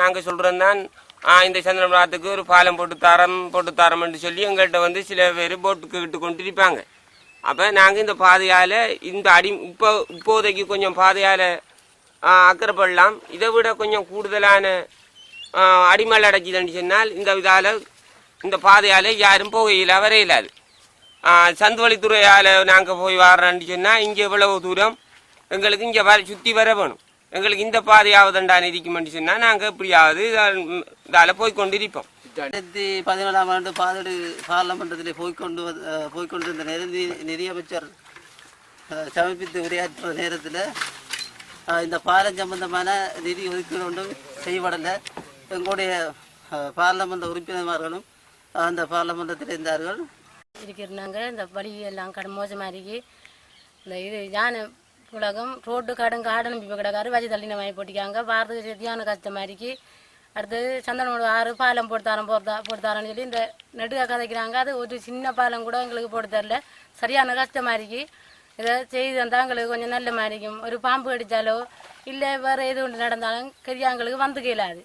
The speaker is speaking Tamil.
நாங்கள் சொல்கிறோம் தான் இந்த சந்திரபுரத்துக்கு ஒரு பாலம் போட்டு தரோம்னு சொல்லி எங்கள்கிட்ட வந்து சில பேர் போட்டுக்கு விட்டு கொண்டிருப்பாங்க. அப்போ நாங்கள் இந்த பாதையால் இந்த இப்போதைக்கு கொஞ்சம் பாதையால் அக்கறைப்படலாம். இதை விட கொஞ்சம் கூடுதலான அடிமலை அடைச்சிதுன்னு சொன்னால் இந்த பாதையால் யாரும் போகையில் வரையிலாது. சந்துவழித்துறையால் நாங்கள் போய் வரோன்னு சொன்னால் இங்கே இவ்வளவு தூரம் எங்களுக்கு இங்கே சுற்றி வர வேணும். எங்களுக்கு இந்த பாதையாவதுண்டான இருக்குமென்னு சொன்னால் நாங்கள் எப்படியாவது இதால் போய்கொண்டிருப்போம். 2017ஆம் ஆண்டு பார்லமெண்டத்தில் போய்கொண்டிருந்த நேரம் நிதியமைச்சர் சமர்ப்பித்து உரையாற்ற நேரத்தில் இந்த பாலம் சம்பந்தமான நிதி ஒதுக்கீடு ஒன்றும் செய்யப்படலை. எங்களுடைய பார்லமெண்ட் உறுப்பினர்களும் அந்த பார்லமெண்டத்தில் இருந்தார்கள். இருக்கிறாங்க. இந்த வழி எல்லாம் கடும் மோசமாக இருக்கு. இந்த இது யானை உலகம் ரோட்டு காடன் இப்போ கிடக்காரு வச்சு தள்ளின வாங்கி போட்டிக்காங்க. பாரதுக்கு சரியான கஷ்டமாக இருக்கு. அடுத்து சந்தனோட 6 பாலம் போட்டு சொல்லி இந்த நெடுக கதைக்கிறாங்க. அது ஒரு சின்ன பாலம் கூட எங்களுக்கு போட்டு தரல. சரியான கஷ்டமாக இருக்கு. இதை செய்து வந்தால் எங்களுக்கு கொஞ்சம் நல்ல மாதிரி இருக்கும். ஒரு பாம்பு கடித்தாலோ இல்லை வேறு எது ஒன்று நடந்தாலும் கரியாங்களுக்கு வந்து கேளாது.